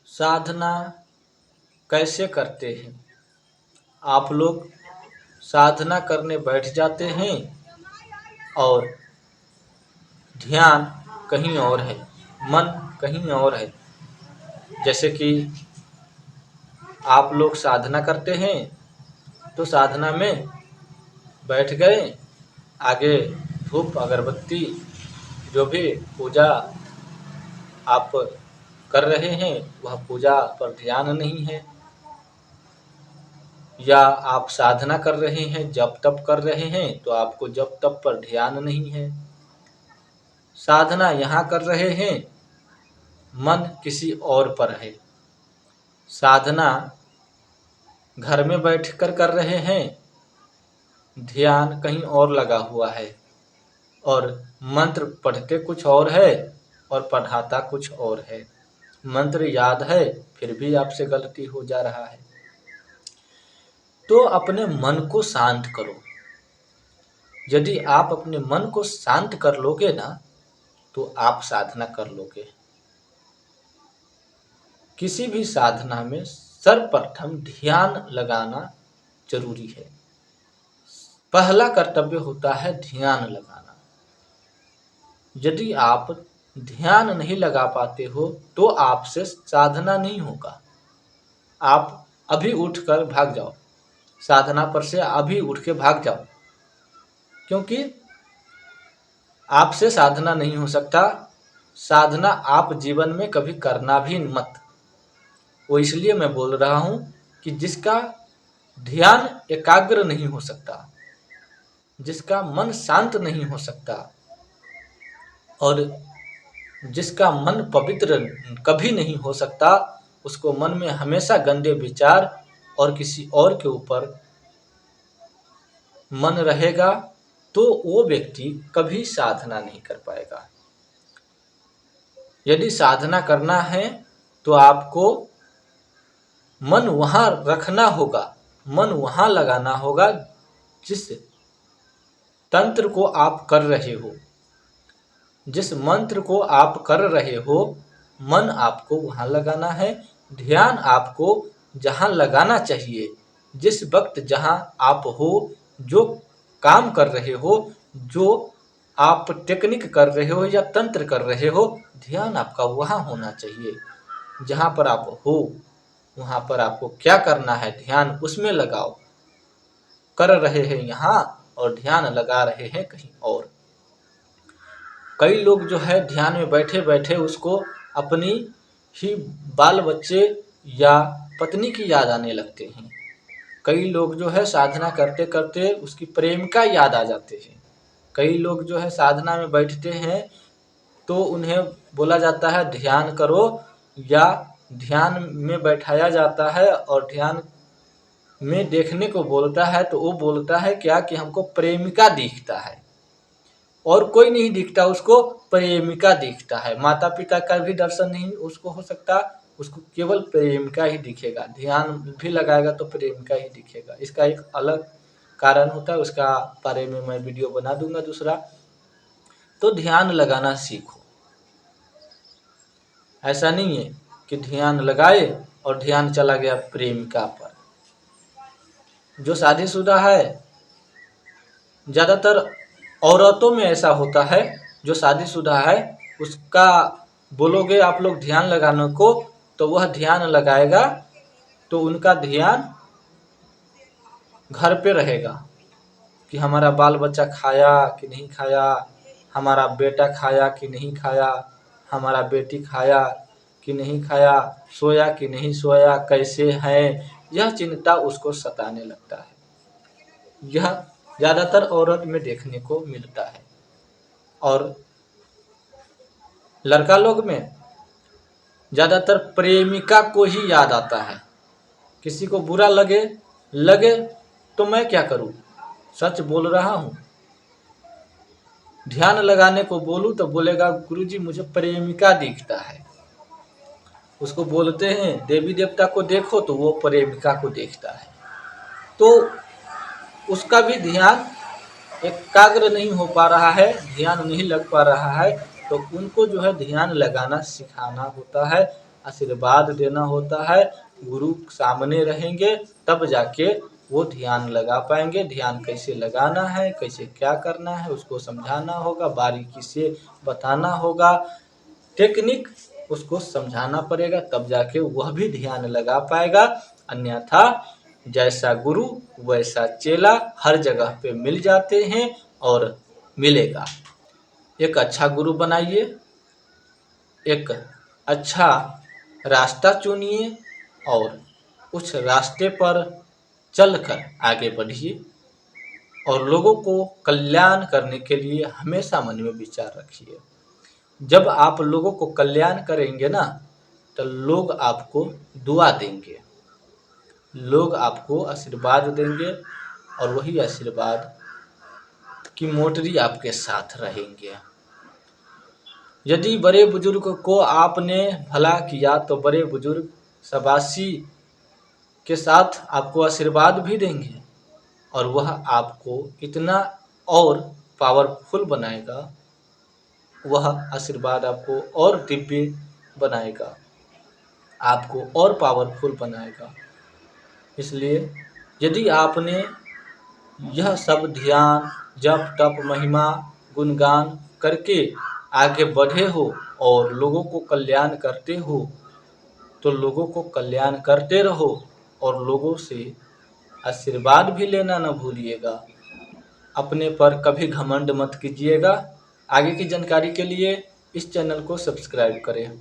साधना कैसे करते हैं? आप लोग साधना करने बैठ जाते हैं और ध्यान कहीं और है, मन कहीं और है। जैसे कि आप लोग साधना करते हैं तो साधना में बैठ गए, आगे धूप अगरबत्ती जो भी पूजा आप कर रहे हैं वह पूजा पर ध्यान नहीं है, या आप साधना कर रहे हैं, जप तप कर रहे हैं तो आपको जप तप पर ध्यान नहीं है। साधना यहाँ कर रहे हैं, मन किसी और पर है। साधना घर में बैठकर कर रहे हैं, ध्यान कहीं और लगा हुआ है और मंत्र पढ़ते कुछ और है और पढ़ाता कुछ और है। मंत्र याद है फिर भी आपसे गलती हो जा रहा है। तो अपने मन को शांत करो। यदि आप अपने मन को शांत कर लोगे ना तो आप साधना कर लोगे। किसी भी साधना में सर्वप्रथम ध्यान लगाना जरूरी है। पहला कर्तव्य होता है ध्यान लगाना। यदि आप ध्यान नहीं लगा पाते हो तो आपसे साधना नहीं होगा। आप अभी उठकर भाग जाओ, साधना पर से अभी उठ के भाग जाओ, क्योंकि आपसे साधना नहीं हो सकता। साधना आप जीवन में कभी करना भी मत। वो इसलिए मैं बोल रहा हूं कि जिसका ध्यान एकाग्र नहीं हो सकता, जिसका मन शांत नहीं हो सकता और जिसका मन पवित्र कभी नहीं हो सकता, उसको मन में हमेशा गंदे विचार और किसी और के ऊपर मन रहेगा, तो वो व्यक्ति कभी साधना नहीं कर पाएगा। यदि साधना करना है तो आपको मन वहाँ रखना होगा, मन वहाँ लगाना होगा जिस तंत्र को आप कर रहे हो, जिस मंत्र को आप कर रहे हो, मन आपको वहाँ लगाना है। ध्यान आपको जहाँ लगाना चाहिए, जिस वक्त जहाँ आप हो, जो काम कर रहे हो, जो आप टेक्निक कर रहे हो या तंत्र कर रहे हो, ध्यान आपका वहाँ होना चाहिए। जहाँ पर आप हो वहाँ पर आपको क्या करना है, ध्यान उसमें लगाओ। कर रहे हैं यहाँ और ध्यान लगा रहे हैं कहीं और। कई लोग जो है ध्यान में बैठे बैठे उसको अपनी ही बाल बच्चे या पत्नी की याद आने लगते हैं। कई लोग जो है साधना करते करते उसकी प्रेमिका याद आ जाते हैं। कई लोग जो है साधना में बैठते हैं तो उन्हें बोला जाता है ध्यान करो, या ध्यान में बैठाया जाता है और ध्यान में देखने को बोलता है तो वो बोलता है क्या कि हमको प्रेमिका दिखता है, और कोई नहीं दिखता उसको, प्रेमिका दिखता है। माता पिता का भी दर्शन नहीं उसको हो सकता, उसको केवल प्रेमिका ही दिखेगा। ध्यान भी लगाएगा तो प्रेमिका ही दिखेगा। इसका एक अलग कारण होता है, उसका बारे में मैं वीडियो बना दूंगा दूसरा। तो ध्यान लगाना सीखो। ऐसा नहीं है कि ध्यान लगाए और ध्यान चला गया प्रेमिका पर। जो शादीशुदा है, ज़्यादातर औरतों में ऐसा होता है, जो शादीशुदा है उसका बोलोगे आप लोग ध्यान लगाने को तो वह ध्यान लगाएगा, तो उनका ध्यान घर पे रहेगा कि हमारा बाल बच्चा खाया कि नहीं खाया, हमारा बेटा खाया कि नहीं खाया, हमारा बेटी खाया कि नहीं खाया, सोया कि नहीं सोया, कैसे है, यह चिंता उसको सताने लगता है। यह ज़्यादातर औरत में देखने को मिलता है। और लड़का लोग में ज़्यादातर प्रेमिका को ही याद आता है। किसी को बुरा लगे लगे तो मैं क्या करूं, सच बोल रहा हूं। ध्यान लगाने को बोलूं तो बोलेगा गुरुजी मुझे प्रेमिका दिखता है। उसको बोलते हैं देवी देवता को देखो तो वो प्रेमिका को देखता है। तो उसका भी ध्यान एकाग्र नहीं हो पा रहा है, ध्यान नहीं लग पा रहा है। तो उनको जो है ध्यान लगाना सिखाना होता है। आशीर्वाद देना होता है। गुरु सामने रहेंगे तब जाके वो ध्यान लगा पाएंगे। ध्यान कैसे लगाना है, कैसे क्या करना है, उसको समझाना होगा, बारीकी से बताना होगा, टेक्निक उसको समझाना पड़ेगा, तब जाके वह भी ध्यान लगा पाएगा। अन्यथा जैसा गुरु वैसा चेला हर जगह पे मिल जाते हैं और मिलेगा। एक अच्छा गुरु बनाइए, एक अच्छा रास्ता चुनिए और उस रास्ते पर चलकर आगे बढ़िए और लोगों को कल्याण करने के लिए हमेशा मन में विचार रखिए। जब आप लोगों को कल्याण करेंगे ना, तो लोग आपको दुआ देंगे, लोग आपको आशीर्वाद देंगे और वही आशीर्वाद की मोटरी आपके साथ रहेंगे। यदि बड़े बुजुर्ग को आपने भला किया तो बड़े बुजुर्ग शाबाशी के साथ आपको आशीर्वाद भी देंगे और वह आपको इतना और पावरफुल बनाएगा, वह आशीर्वाद आपको और दिव्य बनाएगा, आपको और पावरफुल बनाएगा। इसलिए यदि आपने यह सब ध्यान, जप तप, महिमा, गुणगान करके आगे बढ़े हो और लोगों को कल्याण करते हो, तो लोगों को कल्याण करते रहो और लोगों से आशीर्वाद भी लेना न भूलिएगा। अपने पर कभी घमंड मत कीजिएगा। आगे की जानकारी के लिए इस चैनल को सब्सक्राइब करें।